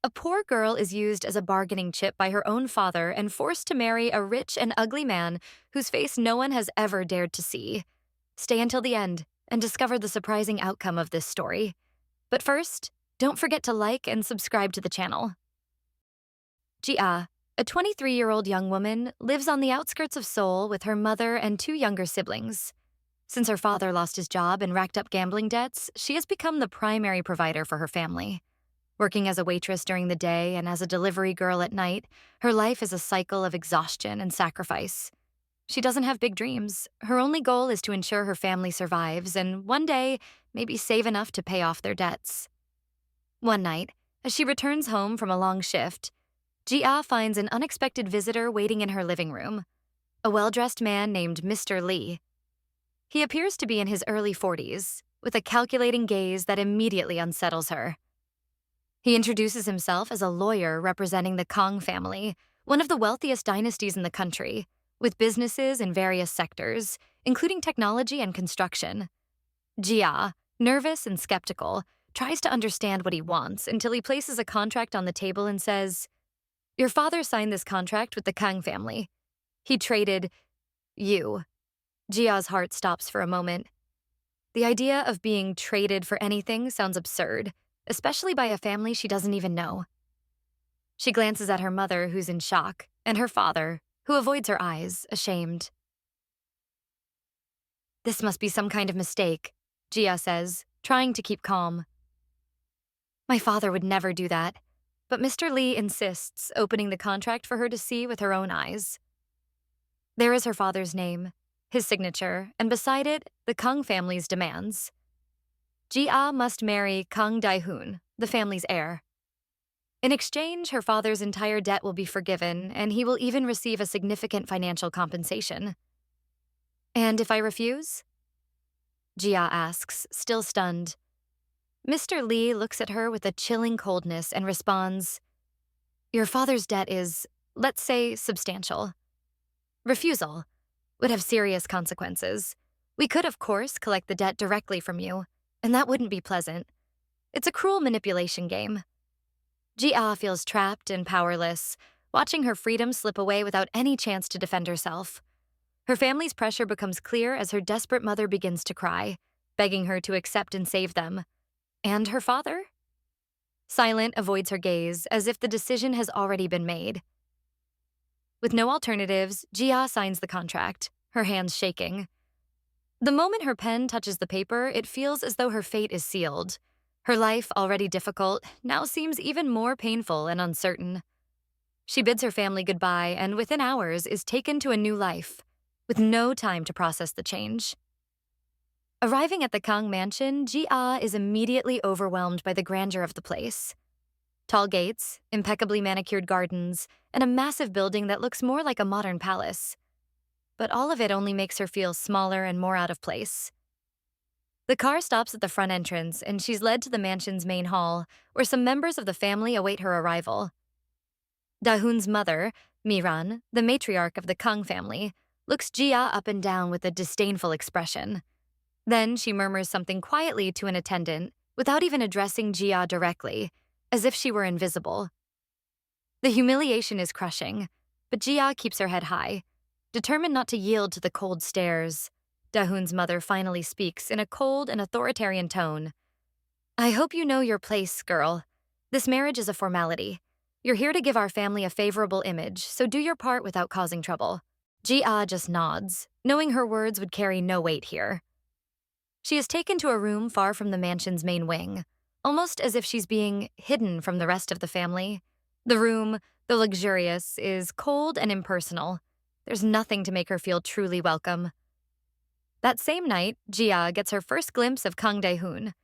A poor girl is used as a bargaining chip by her own father and forced to marry a rich and ugly man whose face no one has ever dared to see. Stay until the end and discover the surprising outcome of this story. But first, don't forget to like and subscribe to the channel. Jia, a 23-year-old young woman, lives on the outskirts of Seoul with her mother and two younger siblings. Since her father lost his job and racked up gambling debts, she has become the primary provider for her family. Working as a waitress during the day and as a delivery girl at night, her life is a cycle of exhaustion and sacrifice. She doesn't have big dreams. Her only goal is to ensure her family survives and one day, maybe save enough to pay off their debts. One night, as she returns home from a long shift, Jia finds an unexpected visitor waiting in her living room, a well-dressed man named Mr. Lee. He appears to be in his early 40s, with a calculating gaze that immediately unsettles her. He introduces himself as a lawyer representing the Kang family, one of the wealthiest dynasties in the country, with businesses in various sectors, including technology and construction. Jia, nervous and skeptical, tries to understand what he wants until he places a contract on the table and says, "Your father signed this contract with the Kang family. He traded you." Jia's heart stops for a moment. The idea of being traded for anything sounds absurd, especially by a family she doesn't even know. She glances at her mother, who's in shock, and her father, who avoids her eyes, ashamed. "This must be some kind of mistake," Jia says, trying to keep calm. "My father would never do that," but Mr. Lee insists, opening the contract for her to see with her own eyes. There is her father's name, his signature, and beside it, the Kang family's demands. Jia must marry Kang Dae-hoon, the family's heir. In exchange, her father's entire debt will be forgiven, and he will even receive a significant financial compensation. "And if I refuse?" Jia asks, still stunned. Mr. Lee looks at her with a chilling coldness and responds, "Your father's debt is, let's say, substantial. Refusal would have serious consequences. We could, of course, collect the debt directly from you, and that wouldn't be pleasant. It's a cruel manipulation game." Jia feels trapped and powerless, watching her freedom slip away without any chance to defend herself. Her family's pressure becomes clear as her desperate mother begins to cry, begging her to accept and save them. And her father? Silent avoids her gaze, as if the decision has already been made. With no alternatives, Jia signs the contract, her hands shaking. The moment her pen touches the paper, it feels as though her fate is sealed. Her life, already difficult, now seems even more painful and uncertain. She bids her family goodbye and within hours is taken to a new life, with no time to process the change. Arriving at the Kang mansion, Jia is immediately overwhelmed by the grandeur of the place. Tall gates, impeccably manicured gardens, and a massive building that looks more like a modern palace. But all of it only makes her feel smaller and more out of place. The car stops at the front entrance, and she's led to the mansion's main hall, where some members of the family await her arrival. Dae-hoon's mother, Miran, the matriarch of the Kang family, looks Jia up and down with a disdainful expression. Then she murmurs something quietly to an attendant, without even addressing Jia directly, as if she were invisible. The humiliation is crushing, but Jia keeps her head high, determined not to yield to the cold stares. Dae-hoon's mother finally speaks in a cold and authoritarian tone. "I hope you know your place, girl. This marriage is a formality. You're here to give our family a favorable image, so do your part without causing trouble." Jia just nods, knowing her words would carry no weight here. She is taken to a room far from the mansion's main wing, almost as if she's being hidden from the rest of the family. The room, though luxurious, is cold and impersonal. There's nothing to make her feel truly welcome. That same night, Jia gets her first glimpse of Kang Dae-hoon.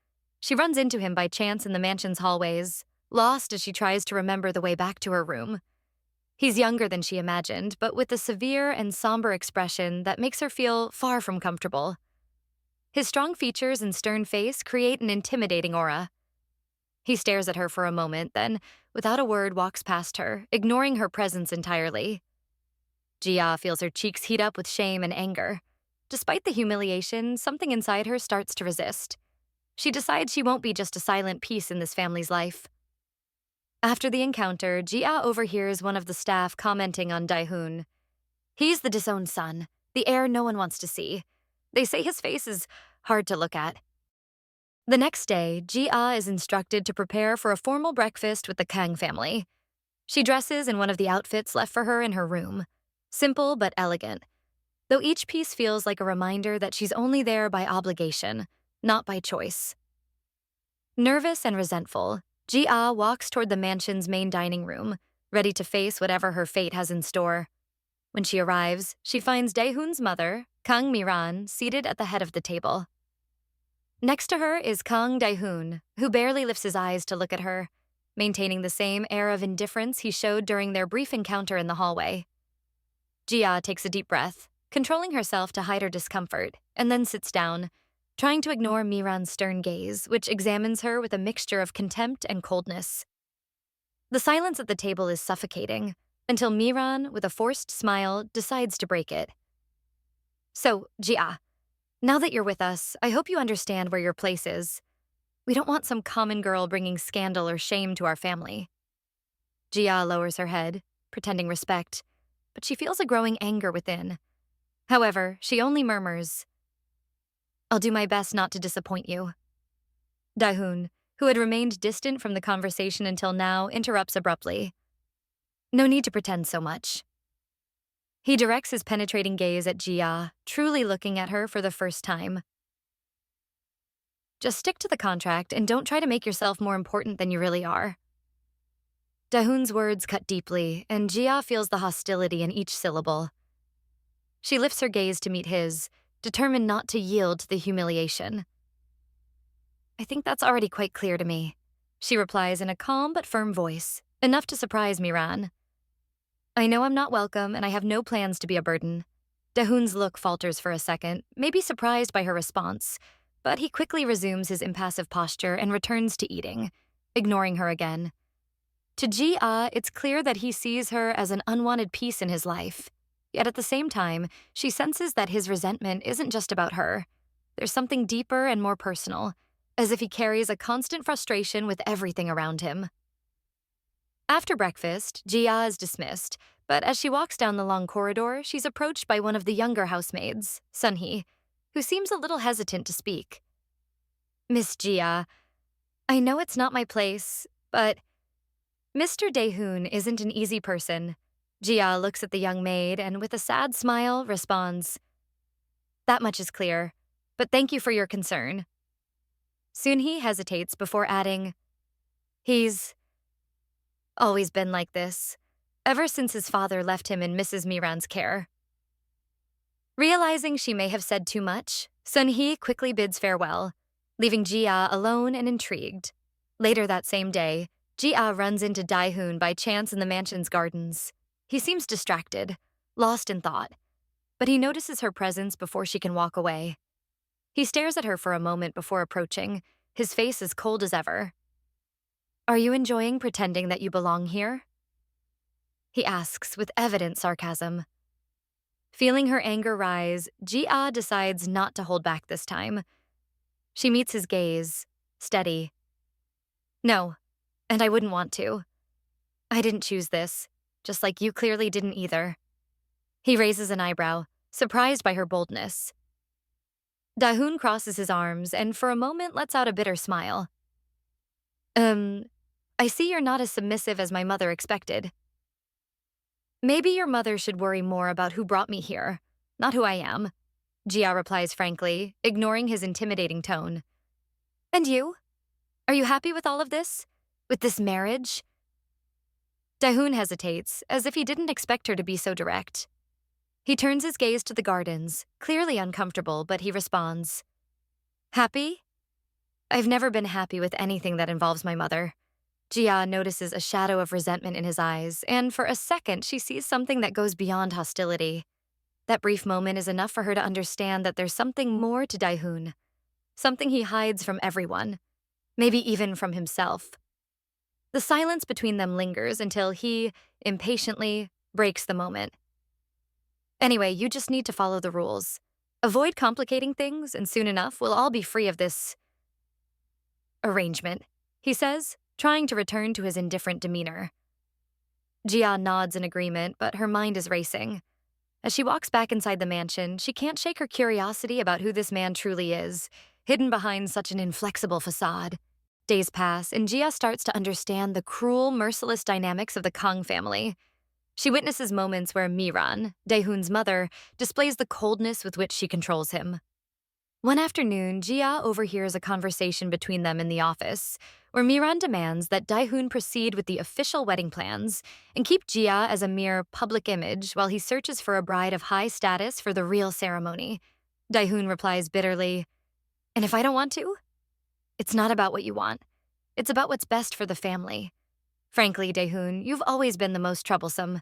She runs into him by chance in the mansion's hallways, lost as she tries to remember the way back to her room. He's younger than she imagined, but with a severe and somber expression that makes her feel far from comfortable. His strong features and stern face create an intimidating aura. He stares at her for a moment, then, without a word, walks past her, ignoring her presence entirely. Jia feels her cheeks heat up with shame and anger. Despite the humiliation, something inside her starts to resist. She decides she won't be just a silent piece in this family's life. After the encounter, Jia overhears one of the staff commenting on Dae-hoon. He's the disowned son, the heir no one wants to see. They say his face is hard to look at. The next day, Jia is instructed to prepare for a formal breakfast with the Kang family. She dresses in one of the outfits left for her in her room. Simple but elegant, though each piece feels like a reminder that she's only there by obligation, not by choice. Nervous and resentful, Jia walks toward the mansion's main dining room, ready to face whatever her fate has in store. When she arrives, she finds Dae-hoon's mother, Kang Miran, seated at the head of the table. Next to her is Kang Dae-hoon, who barely lifts his eyes to look at her, maintaining the same air of indifference he showed during their brief encounter in the hallway. Jia takes a deep breath, controlling herself to hide her discomfort, and then sits down, trying to ignore Miran's stern gaze, which examines her with a mixture of contempt and coldness. The silence at the table is suffocating, until Miran, with a forced smile, decides to break it. So, Jia, now that you're with us, I hope you understand where your place is. We don't want some common girl bringing scandal or shame to our family. Jia lowers her head, pretending respect, but she feels a growing anger within. However, she only murmurs, "I'll do my best not to disappoint you." Dae-hoon, who had remained distant from the conversation until now, interrupts abruptly. "No need to pretend so much." He directs his penetrating gaze at Jia, truly looking at her for the first time. "Just stick to the contract and don't try to make yourself more important than you really are." Dae-hoon's words cut deeply, and Jia feels the hostility in each syllable. She lifts her gaze to meet his, determined not to yield to the humiliation. "I think that's already quite clear to me," she replies in a calm but firm voice, enough to surprise Miran. "I know I'm not welcome, and I have no plans to be a burden." Dae-hoon's look falters for a second, maybe surprised by her response, but he quickly resumes his impassive posture and returns to eating, ignoring her again. To Ji-ah, it's clear that he sees her as an unwanted piece in his life. Yet at the same time, she senses that his resentment isn't just about her. There's something deeper and more personal, as if he carries a constant frustration with everything around him. After breakfast, Ji-ah is dismissed, but as she walks down the long corridor, she's approached by one of the younger housemaids, Sun-hee, who seems a little hesitant to speak. "Miss Ji-ah, I know it's not my place, but Mr. Dae-hoon isn't an easy person." Ji-ah looks at the young maid and, with a sad smile, responds, "That much is clear, but thank you for your concern." Sun-hee hesitates before adding, "He's always been like this, ever since his father left him in Mrs. Miran's care." Realizing she may have said too much, Sun-hee quickly bids farewell, leaving Ji-ah alone and intrigued. Later that same day, Ji-ah runs into Dae-hoon by chance in the mansion's gardens. He seems distracted, lost in thought, but he notices her presence before she can walk away. He stares at her for a moment before approaching, his face as cold as ever. "Are you enjoying pretending that you belong here?" he asks with evident sarcasm. Feeling her anger rise, Ji-ah decides not to hold back this time. She meets his gaze, steady. "No, and I wouldn't want to. I didn't choose this, just like you clearly didn't either." He raises an eyebrow, surprised by her boldness. Dae-hoon crosses his arms and for a moment lets out a bitter smile. I see you're not as submissive as my mother expected." "Maybe your mother should worry more about who brought me here, not who I am," Jia replies frankly, ignoring his intimidating tone. "And you? Are you happy with all of this? With this marriage?" Dae-hoon hesitates, as if he didn't expect her to be so direct. He turns his gaze to the gardens, clearly uncomfortable, but he responds, "Happy? I've never been happy with anything that involves my mother." Jia notices a shadow of resentment in his eyes, and for a second she sees something that goes beyond hostility. That brief moment is enough for her to understand that there's something more to Dae-hoon, something he hides from everyone, maybe even from himself. The silence between them lingers until he, impatiently, breaks the moment. "Anyway, you just need to follow the rules. Avoid complicating things, and soon enough we'll all be free of this arrangement," he says, trying to return to his indifferent demeanor. Jia nods in agreement, but her mind is racing. As she walks back inside the mansion, she can't shake her curiosity about who this man truly is, hidden behind such an inflexible facade. Days pass, and Jia starts to understand the cruel, merciless dynamics of the Kang family. She witnesses moments where Miran, Dae-hoon's mother, displays the coldness with which she controls him. One afternoon, Jia overhears a conversation between them in the office, where Miran demands that Dae-hoon proceed with the official wedding plans and keep Jia as a mere public image while he searches for a bride of high status for the real ceremony. Dae-hoon replies bitterly, "And if I don't want to? It's not about what you want. It's about what's best for the family. Frankly, Dae-hoon, you've always been the most troublesome.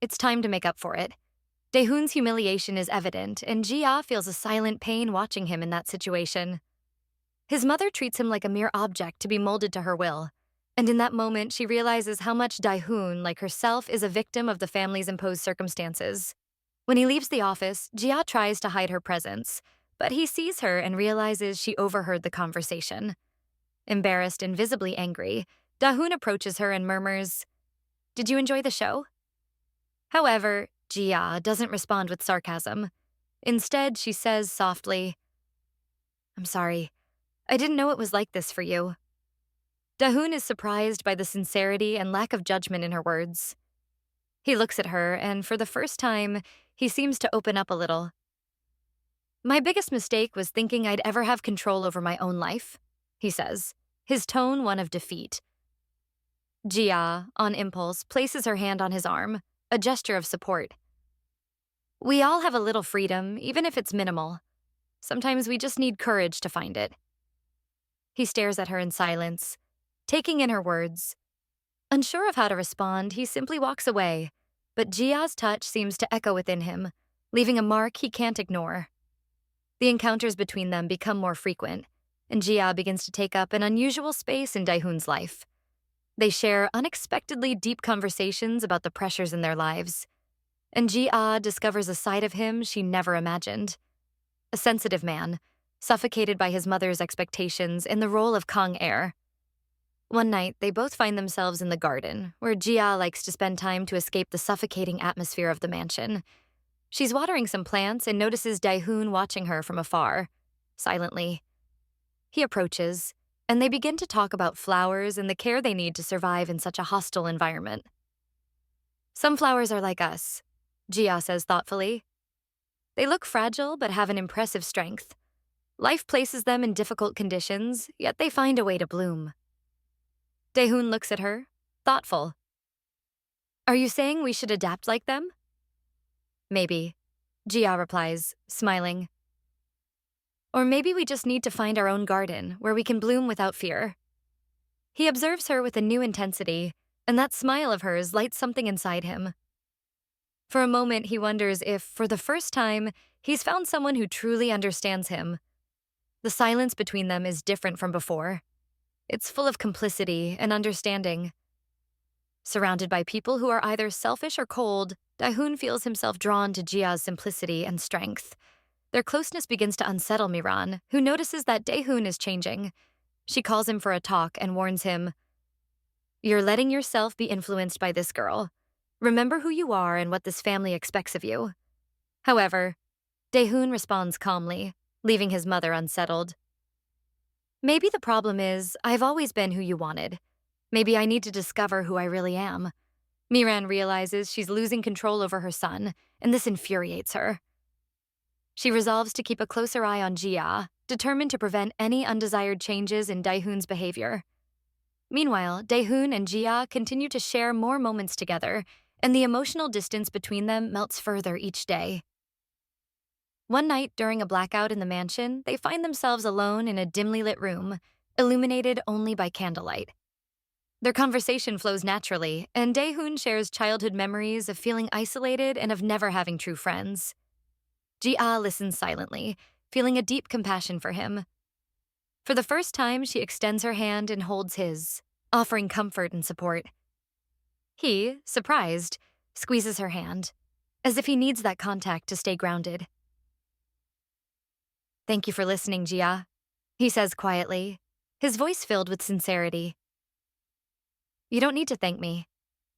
It's time to make up for it." Dae-hoon's humiliation is evident, and Jia feels a silent pain watching him in that situation. His mother treats him like a mere object to be molded to her will, and in that moment she realizes how much Dae-hoon, like herself, is a victim of the family's imposed circumstances. When he leaves the office, Jia tries to hide her presence, but he sees her and realizes she overheard the conversation. Embarrassed and visibly angry, Dae-hoon approaches her and murmurs, "Did you enjoy the show?" However, Jia doesn't respond with sarcasm. Instead, she says softly, "I'm sorry. I didn't know it was like this for you." Dae-hoon is surprised by the sincerity and lack of judgment in her words. He looks at her, and for the first time, he seems to open up a little. "My biggest mistake was thinking I'd ever have control over my own life," he says, his tone one of defeat. Jia, on impulse, places her hand on his arm, a gesture of support. "We all have a little freedom, even if it's minimal. Sometimes we just need courage to find it." He stares at her in silence, taking in her words. Unsure of how to respond, he simply walks away, but Jia's touch seems to echo within him, leaving a mark he can't ignore. The encounters between them become more frequent, and Jia begins to take up an unusual space in Dae-hoon's life. They share unexpectedly deep conversations about the pressures in their lives, and Jia discovers a side of him she never imagined. A sensitive man, suffocated by his mother's expectations in the role of Kang heir. One night, they both find themselves in the garden, where Jia likes to spend time to escape the suffocating atmosphere of the mansion. She's watering some plants and notices Dae-hoon watching her from afar, silently. He approaches, and they begin to talk about flowers and the care they need to survive in such a hostile environment. "Some flowers are like us," Jia says thoughtfully. "They look fragile but have an impressive strength. Life places them in difficult conditions, yet they find a way to bloom." Dae-hoon looks at her, thoughtful. "Are you saying we should adapt like them?" "Maybe," Jia replies, smiling. "Or maybe we just need to find our own garden, where we can bloom without fear." He observes her with a new intensity, and that smile of hers lights something inside him. For a moment, he wonders if, for the first time, he's found someone who truly understands him. The silence between them is different from before. It's full of complicity and understanding. Surrounded by people who are either selfish or cold, Dae-hoon feels himself drawn to Jia's simplicity and strength. Their closeness begins to unsettle Miran, who notices that Dae-hoon is changing. She calls him for a talk and warns him, "You're letting yourself be influenced by this girl. Remember who you are and what this family expects of you." However, Dae-hoon responds calmly, leaving his mother unsettled. "Maybe the problem is, I've always been who you wanted. Maybe I need to discover who I really am." Miran realizes she's losing control over her son, and this infuriates her. She resolves to keep a closer eye on Jia, determined to prevent any undesired changes in Dae-hoon's behavior. Meanwhile, Dae-hoon and Jia continue to share more moments together, and the emotional distance between them melts further each day. One night, during a blackout in the mansion, they find themselves alone in a dimly lit room, illuminated only by candlelight. Their conversation flows naturally, and Dae-hoon shares childhood memories of feeling isolated and of never having true friends. Jia listens silently, feeling a deep compassion for him. For the first time, she extends her hand and holds his, offering comfort and support. He, surprised, squeezes her hand, as if he needs that contact to stay grounded. "Thank you for listening, Jia," he says quietly, his voice filled with sincerity. You don't need to thank me.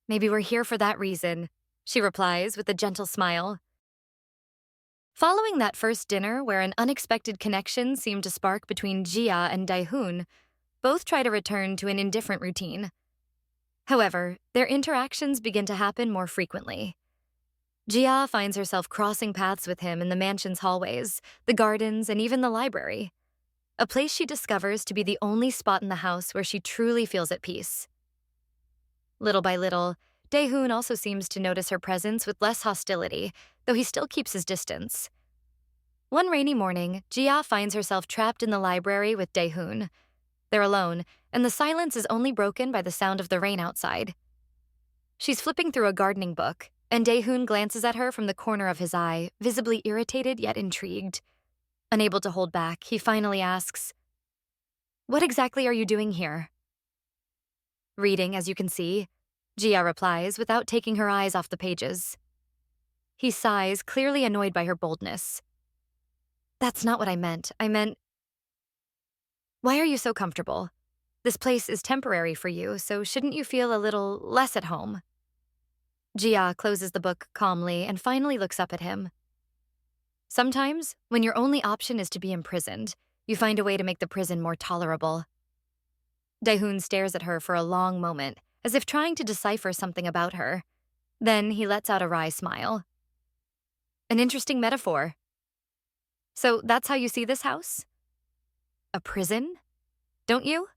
Maybe we're here for that reason, she replies with a gentle smile. Following that first dinner where an unexpected connection seemed to spark between Jia and Dae-hoon, both try to return to an indifferent routine. However, their interactions begin to happen more frequently. Jia finds herself crossing paths with him in the mansion's hallways, the gardens, and even the library, a place she discovers to be the only spot in the house where she truly feels at peace. Little by little, Dae-hoon also seems to notice her presence with less hostility, though he still keeps his distance. One rainy morning, Jia finds herself trapped in the library with Dae-hoon. They're alone, and the silence is only broken by the sound of the rain outside. She's flipping through a gardening book, and Dae-hoon glances at her from the corner of his eye, visibly irritated yet intrigued. Unable to hold back, he finally asks, "What exactly are you doing here?" "Reading, as you can see," Jia replies without taking her eyes off the pages. He sighs, clearly annoyed by her boldness. "That's not what I meant. I meant, why are you so comfortable? This place is temporary for you, so shouldn't you feel a little less at home?" Jia closes the book calmly and finally looks up at him. "Sometimes, when your only option is to be imprisoned, you find a way to make the prison more tolerable." Dae-hoon stares at her for a long moment, as if trying to decipher something about her. Then he lets out a wry smile. "An interesting metaphor. So that's how you see this house? A prison? Don't you?"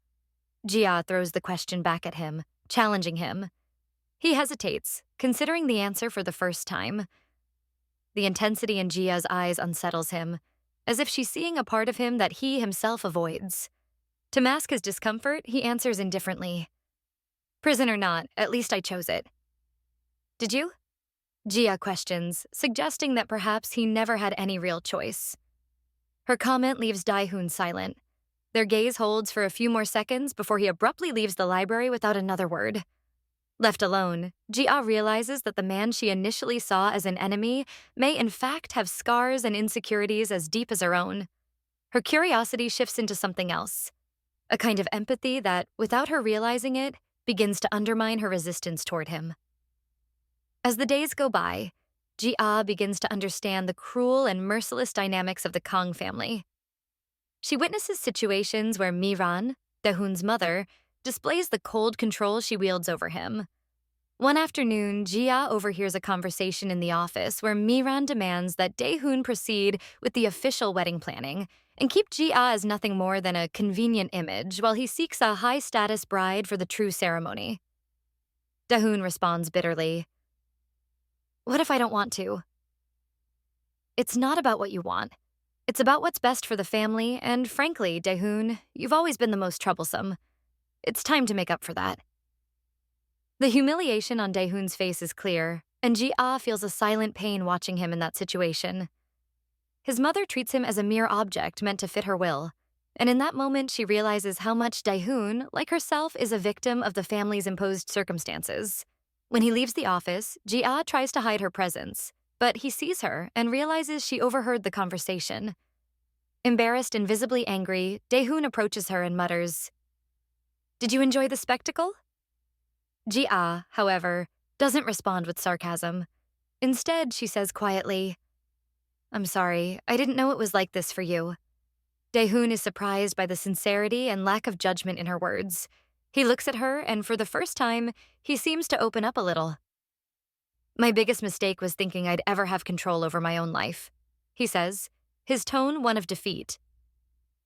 Jia throws the question back at him, challenging him. He hesitates, considering the answer for the first time. The intensity in Jia's eyes unsettles him, as if she's seeing a part of him that he himself avoids. To mask his discomfort, he answers indifferently. "Prison or not, at least I chose it." "Did you?" Jia questions, suggesting that perhaps he never had any real choice. Her comment leaves Dae-hoon silent. Their gaze holds for a few more seconds before he abruptly leaves the library without another word. Left alone, Jia realizes that the man she initially saw as an enemy may in fact have scars and insecurities as deep as her own. Her curiosity shifts into something else, a kind of empathy that, without her realizing it, begins to undermine her resistance toward him. As the days go by, Jia begins to understand the cruel and merciless dynamics of the Kang family. She witnesses situations where Miran, Dae-hoon's mother, displays the cold control she wields over him. One afternoon, Jia overhears a conversation in the office where Miran demands that Dae-hoon proceed with the official wedding planning and keep Jia as nothing more than a convenient image while he seeks a high-status bride for the true ceremony. Dae-hoon responds bitterly, "What if I don't want to?" "It's not about what you want. It's about what's best for the family, and frankly, Dae-hoon, you've always been the most troublesome. It's time to make up for that." The humiliation on Dae-hoon's face is clear, and Ji-ah feels a silent pain watching him in that situation. His mother treats him as a mere object meant to fit her will, and in that moment she realizes how much Dae-hoon, like herself, is a victim of the family's imposed circumstances. When he leaves the office, Ji-ah tries to hide her presence, but he sees her and realizes she overheard the conversation. Embarrassed and visibly angry, Dae-hoon approaches her and mutters, "Did you enjoy the spectacle?" Ji-ah, however, doesn't respond with sarcasm. Instead, she says quietly, "I'm sorry, I didn't know it was like this for you." Dae-hoon is surprised by the sincerity and lack of judgment in her words. He looks at her, and for the first time, he seems to open up a little. "My biggest mistake was thinking I'd ever have control over my own life," he says, his tone one of defeat.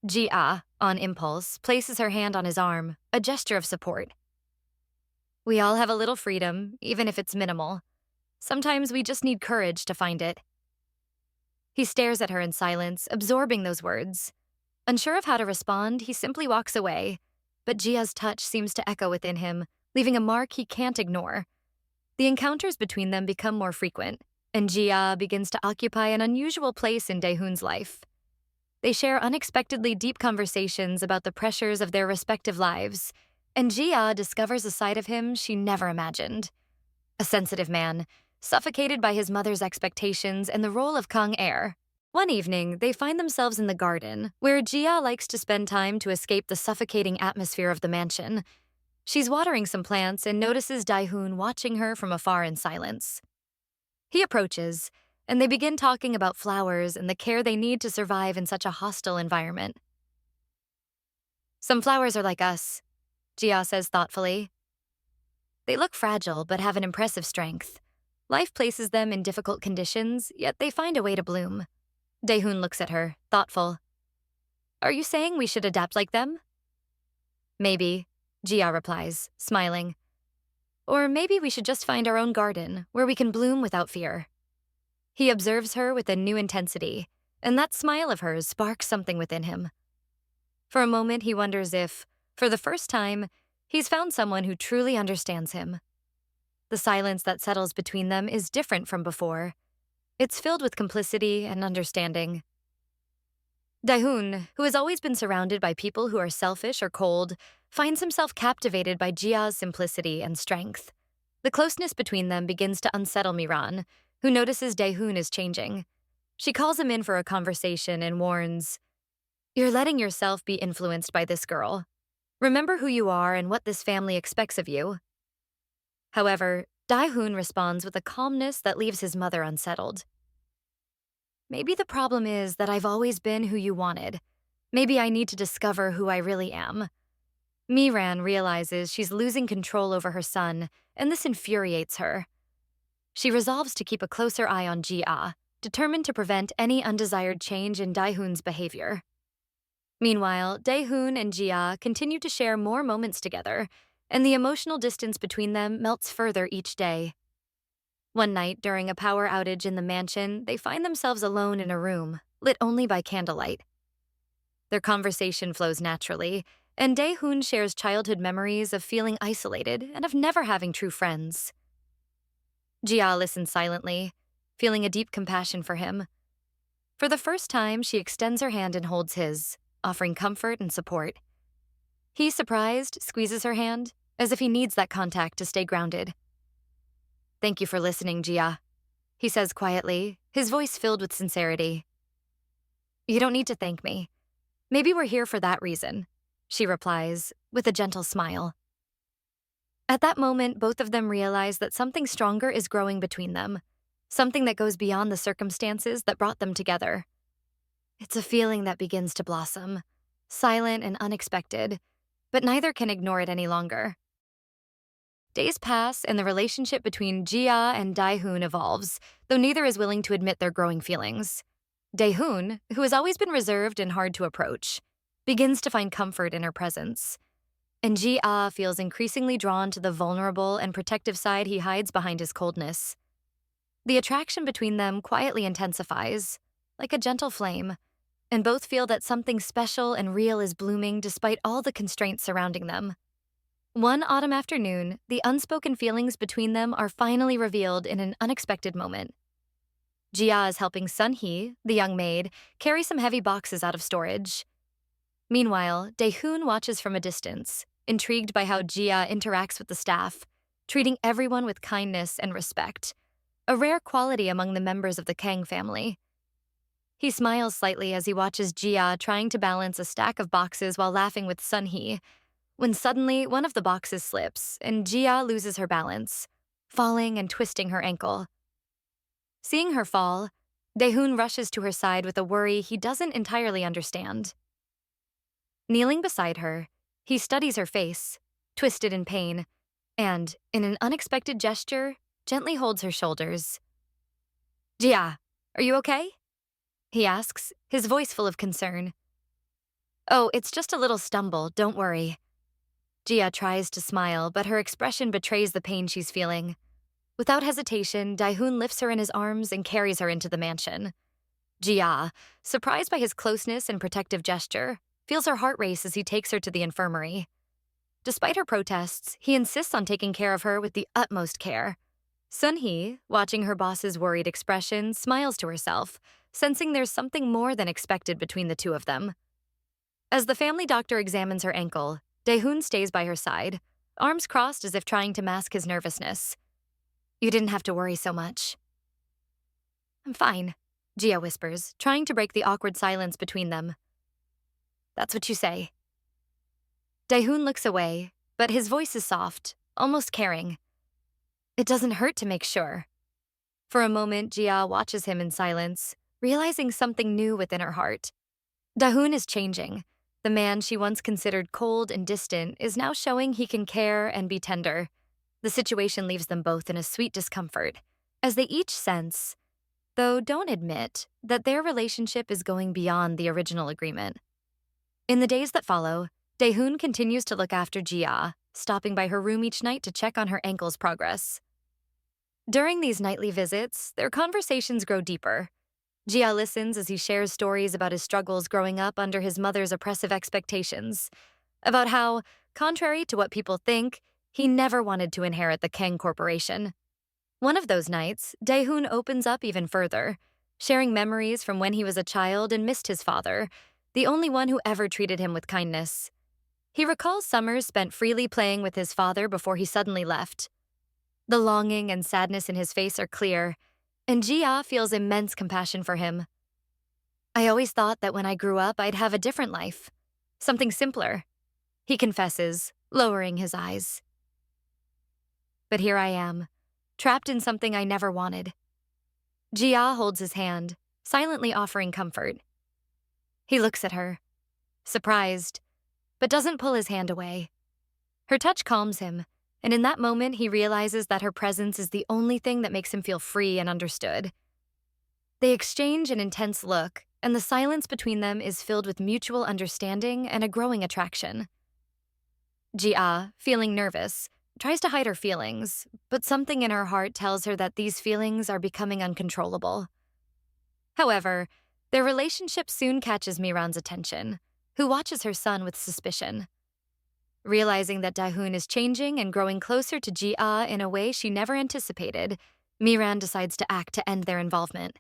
Ji-ah, on impulse, places her hand on his arm, a gesture of support. "We all have a little freedom, even if it's minimal. Sometimes we just need courage to find it." He stares at her in silence, absorbing those words. Unsure of how to respond, he simply walks away, but Jia's touch seems to echo within him, leaving a mark he can't ignore. The encounters between them become more frequent, and Jia begins to occupy an unusual place in Dae-hoon's life. They share unexpectedly deep conversations about the pressures of their respective lives, and Jia discovers a side of him she never imagined. A sensitive man, suffocated by his mother's expectations and the role of Kang heir. One evening, they find themselves in the garden, where Jia likes to spend time to escape the suffocating atmosphere of the mansion. She's watering some plants and notices Dae-hoon watching her from afar in silence. He approaches, and they begin talking about flowers and the care they need to survive in such a hostile environment. Some flowers are like us, Jia says thoughtfully. They look fragile but have an impressive strength. Life places them in difficult conditions, yet they find a way to bloom. Dae-hoon looks at her, thoughtful. Are you saying we should adapt like them? Maybe, Jia replies, smiling. Or maybe we should just find our own garden, where we can bloom without fear. He observes her with a new intensity, and that smile of hers sparks something within him. For a moment, he wonders if, for the first time, he's found someone who truly understands him. The silence that settles between them is different from before. It's filled with complicity and understanding. Dae-hoon, who has always been surrounded by people who are selfish or cold, finds himself captivated by Jia's simplicity and strength. The closeness between them begins to unsettle Miran, who notices Dae-hoon is changing. She calls him in for a conversation and warns, "You're letting yourself be influenced by this girl. Remember who you are and what this family expects of you." However, Dae-hoon responds with a calmness that leaves his mother unsettled. "Maybe the problem is that I've always been who you wanted. Maybe I need to discover who I really am." Miran realizes she's losing control over her son, and this infuriates her. She resolves to keep a closer eye on Jia, determined to prevent any undesired change in Dae-hoon's behavior. Meanwhile, Dae-hoon and Jia continue to share more moments together, and the emotional distance between them melts further each day. One night, during a power outage in the mansion, they find themselves alone in a room, lit only by candlelight. Their conversation flows naturally, and Dae-hoon shares childhood memories of feeling isolated and of never having true friends. Jia listens silently, feeling a deep compassion for him. For the first time, she extends her hand and holds his, offering comfort and support. He, surprised, squeezes her hand, as if he needs that contact to stay grounded. "Thank you for listening, Jia," he says quietly, his voice filled with sincerity. "You don't need to thank me. Maybe we're here for that reason," she replies, with a gentle smile. At that moment, both of them realize that something stronger is growing between them, something that goes beyond the circumstances that brought them together. It's a feeling that begins to blossom, silent and unexpected, but neither can ignore it any longer. Days pass, and the relationship between Jia and Dae-hoon evolves, though neither is willing to admit their growing feelings. Dae-hoon, who has always been reserved and hard to approach, begins to find comfort in her presence. And Jia feels increasingly drawn to the vulnerable and protective side he hides behind his coldness. The attraction between them quietly intensifies, like a gentle flame, and both feel that something special and real is blooming despite all the constraints surrounding them. One autumn afternoon, the unspoken feelings between them are finally revealed in an unexpected moment. Jia is helping Sun-hee, the young maid, carry some heavy boxes out of storage. Meanwhile, Dae-hoon watches from a distance, intrigued by how Jia interacts with the staff, treating everyone with kindness and respect, a rare quality among the members of the Kang family. He smiles slightly as he watches Jia trying to balance a stack of boxes while laughing with Sun-hee, when suddenly one of the boxes slips and Jia loses her balance, falling and twisting her ankle. Seeing her fall, Dae-hoon rushes to her side with a worry he doesn't entirely understand. Kneeling beside her, he studies her face, twisted in pain, and, in an unexpected gesture, gently holds her shoulders. "Jia, are you okay?" he asks, his voice full of concern. "Oh, it's just a little stumble, don't worry." Jia tries to smile, but her expression betrays the pain she's feeling. Without hesitation, Dae-hoon lifts her in his arms and carries her into the mansion. Jia, surprised by his closeness and protective gesture, feels her heart race as he takes her to the infirmary. Despite her protests, he insists on taking care of her with the utmost care. Sun-hee, watching her boss's worried expression, smiles to herself, sensing there's something more than expected between the two of them. As the family doctor examines her ankle, Dae-hoon stays by her side, arms crossed as if trying to mask his nervousness. "You didn't have to worry so much." "I'm fine," Jia whispers, trying to break the awkward silence between them. "That's what you say." Dae-hoon looks away, but his voice is soft, almost caring. It doesn't hurt to make sure. For a moment, Jia watches him in silence, realizing something new within her heart. Dae-hoon is changing. The man she once considered cold and distant is now showing he can care and be tender. The situation leaves them both in a sweet discomfort, as they each sense, though don't admit, that their relationship is going beyond the original agreement. In the days that follow, Dae-hoon continues to look after Jia, stopping by her room each night to check on her ankle's progress. During these nightly visits, their conversations grow deeper. Jia listens as he shares stories about his struggles growing up under his mother's oppressive expectations, about how, contrary to what people think, he never wanted to inherit the Kang Corporation. One of those nights, Dae-hoon opens up even further, sharing memories from when he was a child and missed his father, the only one who ever treated him with kindness. He recalls summers spent freely playing with his father before he suddenly left. The longing and sadness in his face are clear, and Jia feels immense compassion for him. I always thought that when I grew up, I'd have a different life, something simpler, he confesses, lowering his eyes. But here I am, trapped in something I never wanted. Jia holds his hand, silently offering comfort. He looks at her, surprised, but doesn't pull his hand away. Her touch calms him, and in that moment he realizes that her presence is the only thing that makes him feel free and understood. They exchange an intense look, and the silence between them is filled with mutual understanding and a growing attraction. Jia, feeling nervous, tries to hide her feelings, but something in her heart tells her that these feelings are becoming uncontrollable. However, their relationship soon catches Miran's attention, who watches her son with suspicion. Realizing that Dae-hoon is changing and growing closer to Jia in a way she never anticipated, Miran decides to act to end their involvement.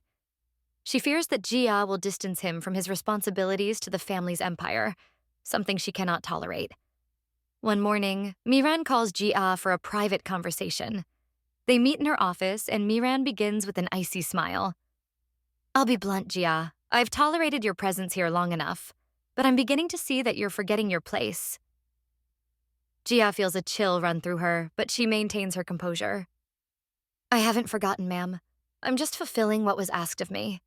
She fears that Jia will distance him from his responsibilities to the family's empire, something she cannot tolerate. One morning, Miran calls Jia for a private conversation. They meet in her office, and Miran begins with an icy smile. I'll be blunt, Jia. I've tolerated your presence here long enough, but I'm beginning to see that you're forgetting your place. Jia feels a chill run through her, but she maintains her composure. I haven't forgotten, ma'am. I'm just fulfilling what was asked of me.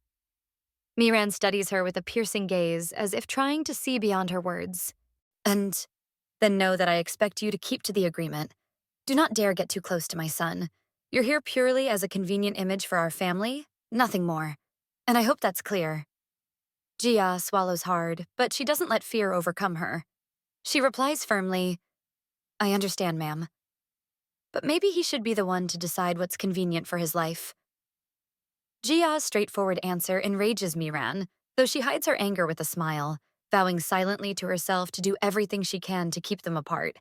Miran studies her with a piercing gaze, as if trying to see beyond her words. And then know that I expect you to keep to the agreement. Do not dare get too close to my son. You're here purely as a convenient image for our family, nothing more. And I hope that's clear. Jia swallows hard, but she doesn't let fear overcome her. She replies firmly, I understand, ma'am. But maybe he should be the one to decide what's convenient for his life. Jia's straightforward answer enrages Miran, though she hides her anger with a smile, vowing silently to herself to do everything she can to keep them apart.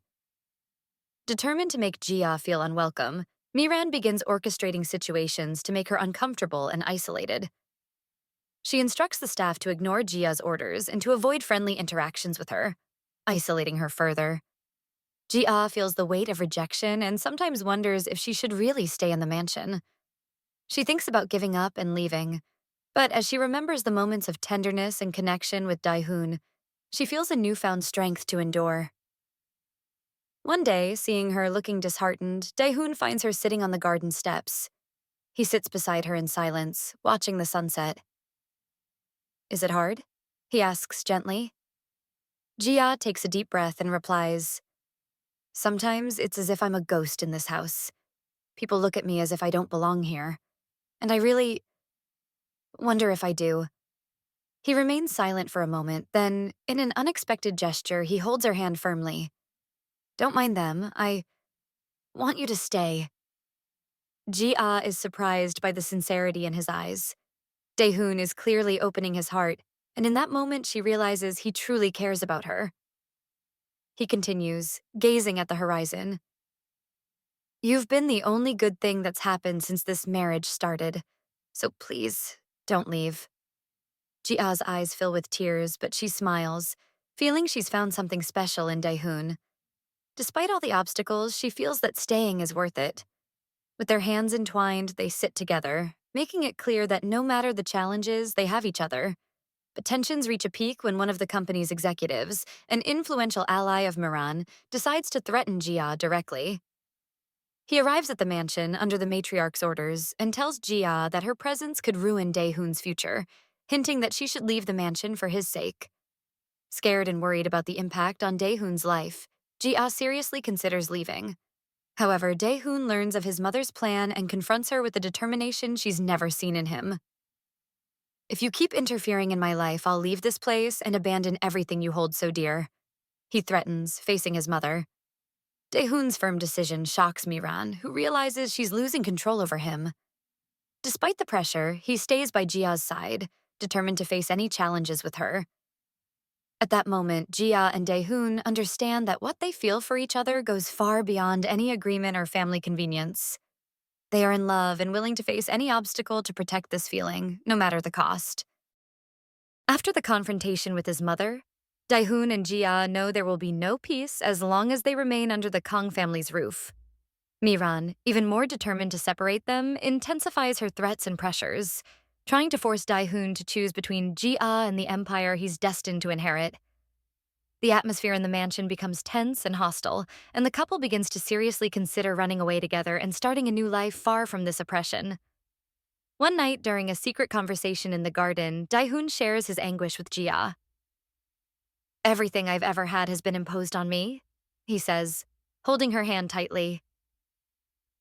Determined to make Jia feel unwelcome, Miran begins orchestrating situations to make her uncomfortable and isolated. She instructs the staff to ignore Jia's orders and to avoid friendly interactions with her, isolating her further. Jia feels the weight of rejection and sometimes wonders if she should really stay in the mansion. She thinks about giving up and leaving, but as she remembers the moments of tenderness and connection with Dae-hoon, she feels a newfound strength to endure. One day, seeing her looking disheartened, Dae-hoon finds her sitting on the garden steps. He sits beside her in silence, watching the sunset. Is it hard? He asks gently. Jia takes a deep breath and replies, Sometimes it's as if I'm a ghost in this house. People look at me as if I don't belong here. And I really wonder if I do. He remains silent for a moment, then, in an unexpected gesture, he holds her hand firmly. Don't mind them. I want you to stay. Jia is surprised by the sincerity in his eyes. Dae-hoon is clearly opening his heart, and in that moment she realizes he truly cares about her. He continues, gazing at the horizon. You've been the only good thing that's happened since this marriage started, so please, don't leave. Jia's eyes fill with tears, but she smiles, feeling she's found something special in Dae-hoon. Despite all the obstacles, she feels that staying is worth it. With their hands entwined, they sit together, making it clear that no matter the challenges, they have each other. But tensions reach a peak when one of the company's executives, an influential ally of Miran, decides to threaten Jia directly. He arrives at the mansion under the matriarch's orders and tells Jia that her presence could ruin Dae-hoon's future, hinting that she should leave the mansion for his sake. Scared and worried about the impact on Dae-hoon's life, Jia seriously considers leaving. However, Dae-hoon learns of his mother's plan and confronts her with a determination she's never seen in him. "If you keep interfering in my life, I'll leave this place and abandon everything you hold so dear," he threatens, facing his mother. Dae-hoon's firm decision shocks Miran, who realizes she's losing control over him. Despite the pressure, he stays by Jia's side, determined to face any challenges with her. At that moment, Jia and Dae-hoon understand that what they feel for each other goes far beyond any agreement or family convenience. They are in love and willing to face any obstacle to protect this feeling, no matter the cost. After the confrontation with his mother, Dae-hoon and Jia know there will be no peace as long as they remain under the Kang family's roof. Miran, even more determined to separate them, intensifies her threats and pressures, trying to force Dae-hoon to choose between Jia and the empire he's destined to inherit. The atmosphere in the mansion becomes tense and hostile, and the couple begins to seriously consider running away together and starting a new life far from this oppression. One night, during a secret conversation in the garden, Dae-hoon shares his anguish with Jia. "Everything I've ever had has been imposed on me," he says, holding her hand tightly.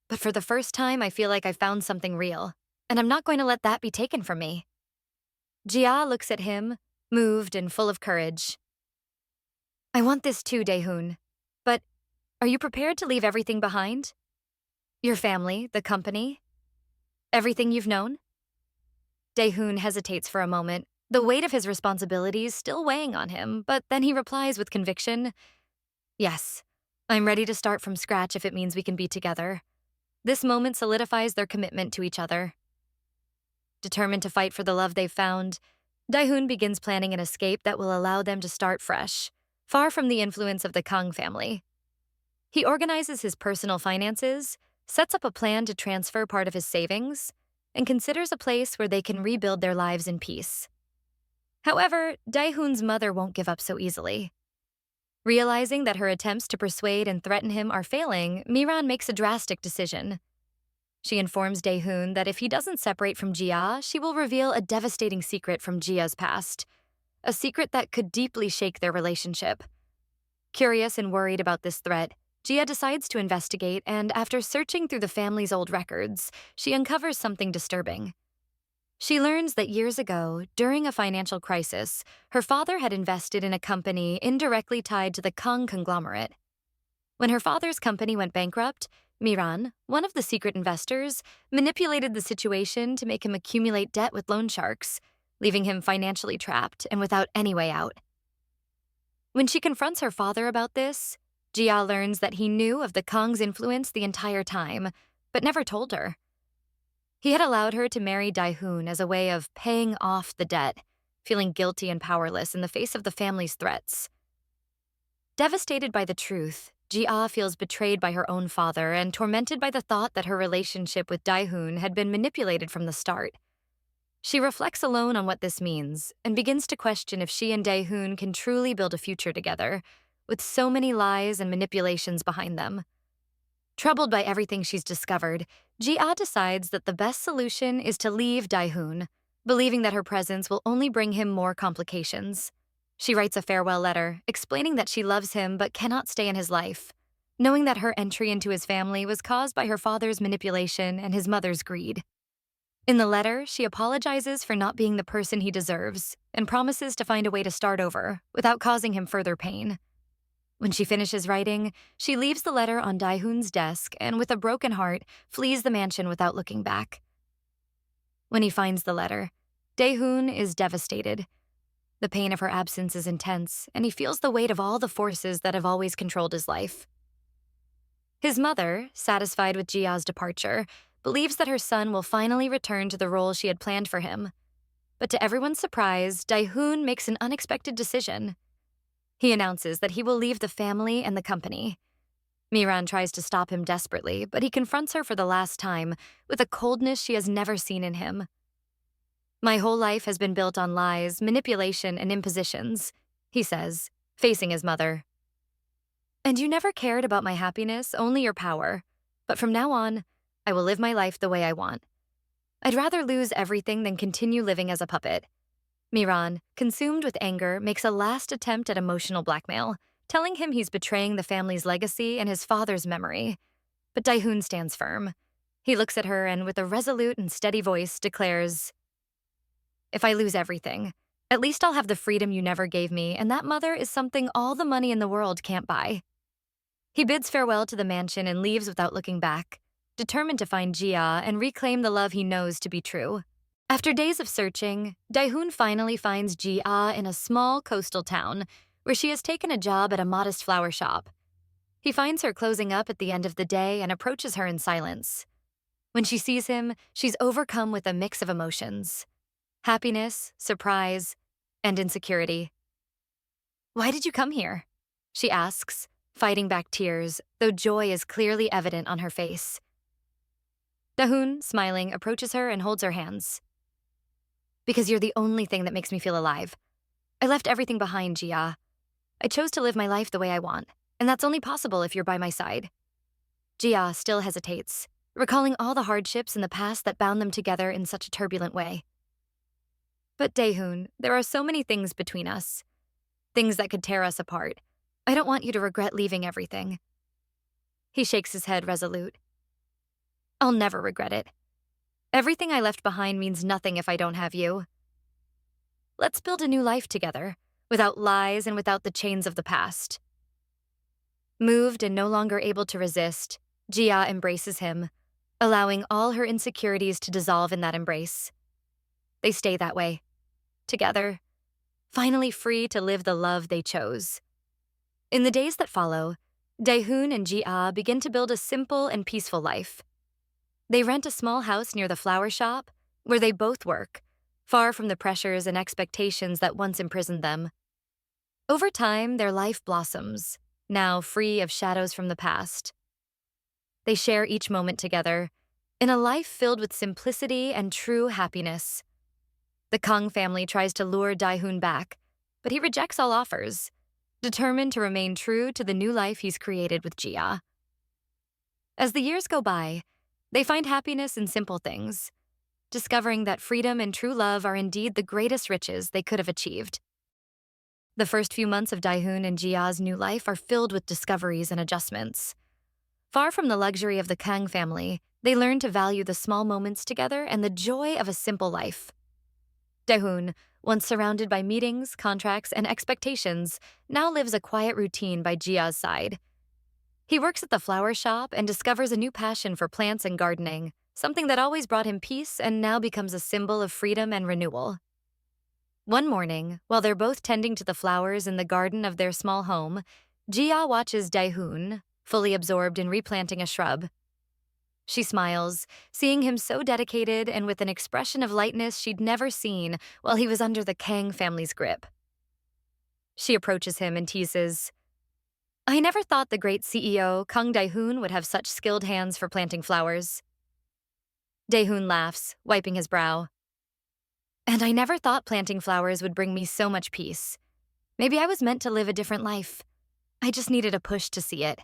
"But for the first time, I feel like I've found something real, and I'm not going to let that be taken from me." Jia looks at him, moved and full of courage. "I want this too, Dae-hoon. But are you prepared to leave everything behind? Your family, the company, everything you've known?" Dae-hoon hesitates for a moment, the weight of his responsibilities still weighing on him, but then he replies with conviction, "Yes, I'm ready to start from scratch if it means we can be together." This moment solidifies their commitment to each other. Determined to fight for the love they've found, Dae-hoon begins planning an escape that will allow them to start fresh, far from the influence of the Kang family. He organizes his personal finances, sets up a plan to transfer part of his savings, and considers a place where they can rebuild their lives in peace. However, Dae-hoon's mother won't give up so easily. Realizing that her attempts to persuade and threaten him are failing, Miran makes a drastic decision. She informs Dae-hoon that if he doesn't separate from Jia, she will reveal a devastating secret from Jia's past, a secret that could deeply shake their relationship. Curious and worried about this threat, Jia decides to investigate, and after searching through the family's old records, she uncovers something disturbing. She learns that years ago, during a financial crisis, her father had invested in a company indirectly tied to the Kang conglomerate. When her father's company went bankrupt, Miran, one of the secret investors, manipulated the situation to make him accumulate debt with loan sharks, leaving him financially trapped and without any way out. When she confronts her father about this, Jia learns that he knew of the Kang's influence the entire time, but never told her. He had allowed her to marry Dae-hoon as a way of paying off the debt, feeling guilty and powerless in the face of the family's threats. Devastated by the truth, Jia feels betrayed by her own father and tormented by the thought that her relationship with Dae-hoon had been manipulated from the start. She reflects alone on what this means and begins to question if she and Dae-hoon can truly build a future together, with so many lies and manipulations behind them. Troubled by everything she's discovered, Jia decides that the best solution is to leave Dae-hoon, believing that her presence will only bring him more complications. She writes a farewell letter, explaining that she loves him but cannot stay in his life, knowing that her entry into his family was caused by her father's manipulation and his mother's greed. In the letter, she apologizes for not being the person he deserves and promises to find a way to start over without causing him further pain. When she finishes writing, she leaves the letter on Dae-hoon's desk and, with a broken heart, flees the mansion without looking back. When he finds the letter, Dae-hoon is devastated. The pain of her absence is intense, and he feels the weight of all the forces that have always controlled his life. His mother, satisfied with Jia's departure, believes that her son will finally return to the role she had planned for him. But to everyone's surprise, Dae-hoon makes an unexpected decision. He announces that he will leave the family and the company. Miran tries to stop him desperately, but he confronts her for the last time with a coldness she has never seen in him. My whole life has been built on lies, manipulation, and impositions, he says, facing his mother. And you never cared about my happiness, only your power. But from now on, I will live my life the way I want. I'd rather lose everything than continue living as a puppet. Miran, consumed with anger, makes a last attempt at emotional blackmail, telling him he's betraying the family's legacy and his father's memory. But Dae-hoon stands firm. He looks at her and, with a resolute and steady voice, declares, "If I lose everything, at least I'll have the freedom you never gave me, and that mother is something all the money in the world can't buy." He bids farewell to the mansion and leaves without looking back, determined to find Jia and reclaim the love he knows to be true. After days of searching, Dae-hoon finally finds Jia in a small coastal town where she has taken a job at a modest flower shop. He finds her closing up at the end of the day and approaches her in silence. When she sees him, she's overcome with a mix of emotions: happiness, surprise, and insecurity. "Why did you come here?" she asks, fighting back tears, though joy is clearly evident on her face. Dae-hoon, smiling, approaches her and holds her hands. "Because you're the only thing that makes me feel alive. I left everything behind, Jia. I chose to live my life the way I want, and that's only possible if you're by my side." Jia still hesitates, recalling all the hardships in the past that bound them together in such a turbulent way. "But Dae-hoon, there are so many things between us. Things that could tear us apart. I don't want you to regret leaving everything." He shakes his head resolute. "I'll never regret it. Everything I left behind means nothing if I don't have you. Let's build a new life together, without lies and without the chains of the past." Moved and no longer able to resist, Jia embraces him, allowing all her insecurities to dissolve in that embrace. They stay that way, together, finally free to live the love they chose. In the days that follow, Dae-hoon and Jia begin to build a simple and peaceful life. They rent a small house near the flower shop, where they both work, far from the pressures and expectations that once imprisoned them. Over time, their life blossoms, now free of shadows from the past. They share each moment together, in a life filled with simplicity and true happiness. The Kang family tries to lure Dae-hoon back, but he rejects all offers, determined to remain true to the new life he's created with Jia. As the years go by, they find happiness in simple things, discovering that freedom and true love are indeed the greatest riches they could have achieved. The first few months of Dae-hoon and Jia's new life are filled with discoveries and adjustments. Far from the luxury of the Kang family, they learn to value the small moments together and the joy of a simple life. Dae-hoon, once surrounded by meetings, contracts, and expectations, now lives a quiet routine by Jia's side. He works at the flower shop and discovers a new passion for plants and gardening, something that always brought him peace and now becomes a symbol of freedom and renewal. One morning, while they're both tending to the flowers in the garden of their small home, Jia watches Dae-hoon, fully absorbed in replanting a shrub. She smiles, seeing him so dedicated and with an expression of lightness she'd never seen while he was under the Kang family's grip. She approaches him and teases, "I never thought the great CEO, Kang Dae-hoon, would have such skilled hands for planting flowers." Dae-hoon laughs, wiping his brow. "And I never thought planting flowers would bring me so much peace. Maybe I was meant to live a different life. I just needed a push to see it."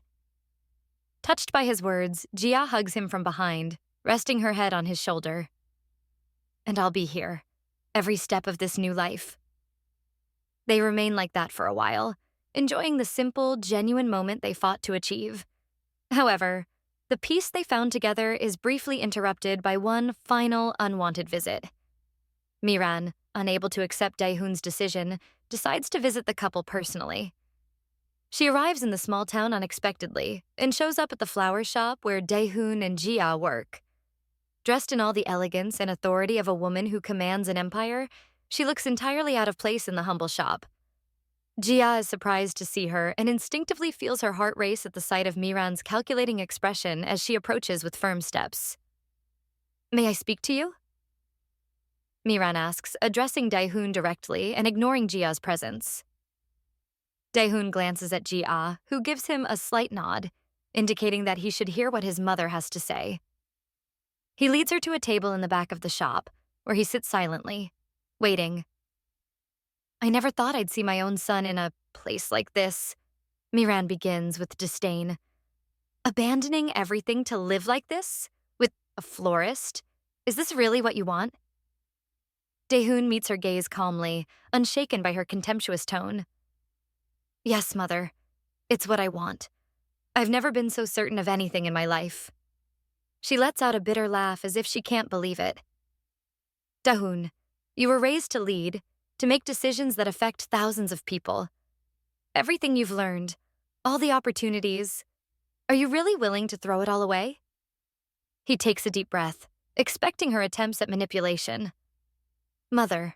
Touched by his words, Jia hugs him from behind, resting her head on his shoulder. "And I'll be here, every step of this new life." They remain like that for a while, enjoying the simple, genuine moment they fought to achieve. However, the peace they found together is briefly interrupted by one final, unwanted visit. Miran, unable to accept Dae-hoon's decision, decides to visit the couple personally. She arrives in the small town unexpectedly and shows up at the flower shop where Dae-hoon and Jia work. Dressed in all the elegance and authority of a woman who commands an empire, she looks entirely out of place in the humble shop. Jia is surprised to see her and instinctively feels her heart race at the sight of Miran's calculating expression as she approaches with firm steps. "May I speak to you?" Miran asks, addressing Dae-hoon directly and ignoring Jia's presence. Dae-hoon glances at Jia, who gives him a slight nod, indicating that he should hear what his mother has to say. He leads her to a table in the back of the shop, where he sits silently, waiting. I never thought I'd see my own son in a place like this, Miran begins with disdain. Abandoning everything to live like this? With a florist? Is this really what you want? Dae-hoon meets her gaze calmly, unshaken by her contemptuous tone. Yes, mother. It's what I want. I've never been so certain of anything in my life. She lets out a bitter laugh as if she can't believe it. Dae-hoon, you were raised to lead, to make decisions that affect thousands of people. Everything you've learned, all the opportunities, are you really willing to throw it all away? He takes a deep breath, expecting her attempts at manipulation. Mother,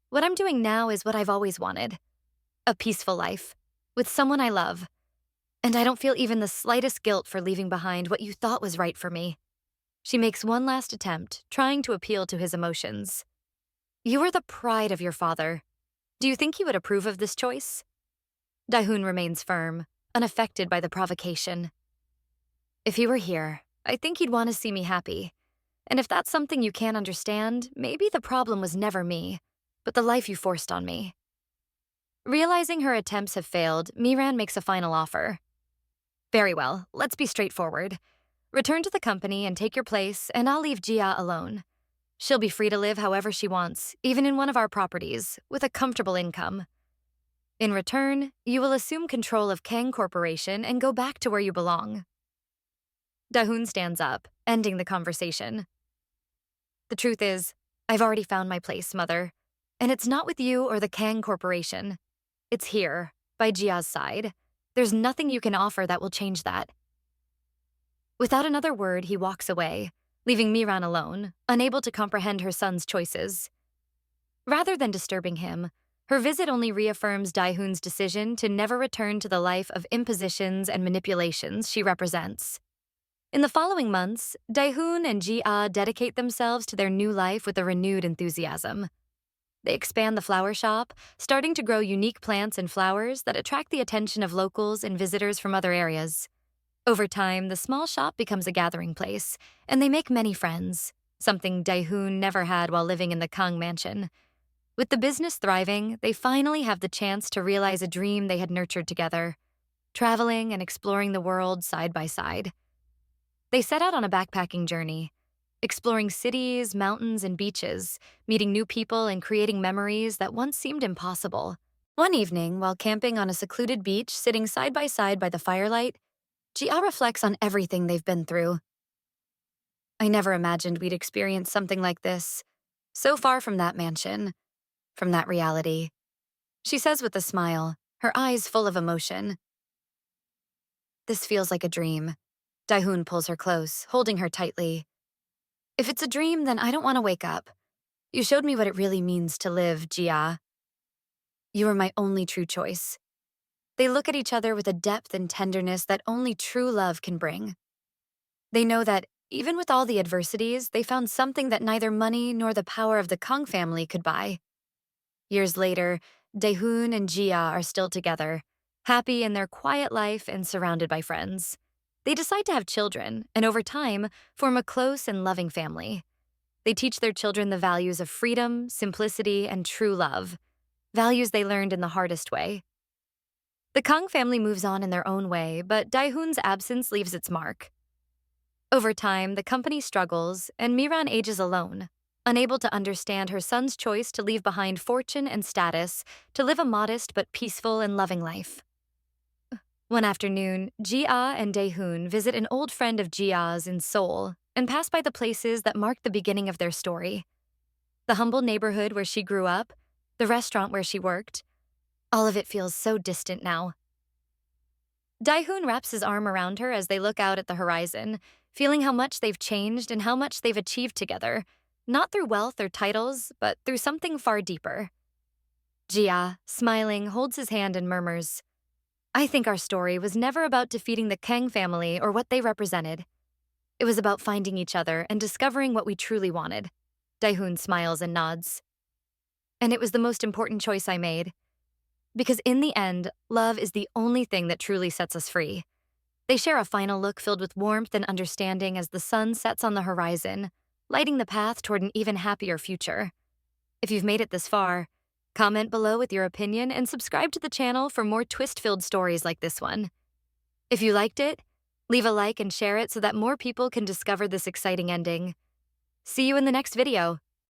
what I'm doing now is what I've always wanted. A peaceful life, with someone I love. And I don't feel even the slightest guilt for leaving behind what you thought was right for me. She makes one last attempt, trying to appeal to his emotions. You are the pride of your father. Do you think he would approve of this choice? Dae-hoon remains firm, unaffected by the provocation. If he were here, I think he'd want to see me happy. And if that's something you can't understand, maybe the problem was never me, but the life you forced on me. Realizing her attempts have failed, Miran makes a final offer. Very well, let's be straightforward. Return to the company and take your place, and I'll leave Jia alone. She'll be free to live however she wants, even in one of our properties, with a comfortable income. In return, you will assume control of Kang Corporation and go back to where you belong. Dae-hoon stands up, ending the conversation. The truth is, I've already found my place, Mother. And it's not with you or the Kang Corporation. It's here, by Jia's side. There's nothing you can offer that will change that. Without another word, he walks away, leaving Miran alone, unable to comprehend her son's choices. Rather than disturbing him, her visit only reaffirms Dae-hoon's decision to never return to the life of impositions and manipulations she represents. In the following months, Dae-hoon and Ji-ah dedicate themselves to their new life with a renewed enthusiasm. They expand the flower shop, starting to grow unique plants and flowers that attract the attention of locals and visitors from other areas. Over time, the small shop becomes a gathering place, and they make many friends, something Dae-hoon never had while living in the Kang mansion. With the business thriving, they finally have the chance to realize a dream they had nurtured together, traveling and exploring the world side by side. They set out on a backpacking journey, exploring cities, mountains, and beaches, meeting new people and creating memories that once seemed impossible. One evening, while camping on a secluded beach sitting side by the firelight, Ji-ah reflects on everything they've been through. I never imagined we'd experience something like this, so far from that mansion, from that reality. She says with a smile, her eyes full of emotion. This feels like a dream. Dae-hoon pulls her close, holding her tightly. If it's a dream, then I don't want to wake up. You showed me what it really means to live, Ji-ah. You are my only true choice. They look at each other with a depth and tenderness that only true love can bring. They know that, even with all the adversities, they found something that neither money nor the power of the Kang family could buy. Years later, Dae-hoon and Ji-ah are still together, happy in their quiet life and surrounded by friends. They decide to have children, and over time, form a close and loving family. They teach their children the values of freedom, simplicity, and true love, values they learned in the hardest way. The Kang family moves on in their own way, but Dae-hoon's absence leaves its mark. Over time, the company struggles, and Miran ages alone, unable to understand her son's choice to leave behind fortune and status to live a modest but peaceful and loving life. One afternoon, Ji-ah and Dae-hoon visit an old friend of Ji-ah's in Seoul and pass by the places that marked the beginning of their story. The humble neighborhood where she grew up, the restaurant where she worked, all of it feels so distant now. Dae-hoon wraps his arm around her as they look out at the horizon, feeling how much they've changed and how much they've achieved together, not through wealth or titles, but through something far deeper. Ji-ah, smiling, holds his hand and murmurs, I think our story was never about defeating the Kang family or what they represented. It was about finding each other and discovering what we truly wanted. Dae-hoon smiles and nods. And it was the most important choice I made. Because in the end, love is the only thing that truly sets us free. They share a final look filled with warmth and understanding as the sun sets on the horizon, lighting the path toward an even happier future. If you've made it this far, comment below with your opinion and subscribe to the channel for more twist-filled stories like this one. If you liked it, leave a like and share it so that more people can discover this exciting ending. See you in the next video.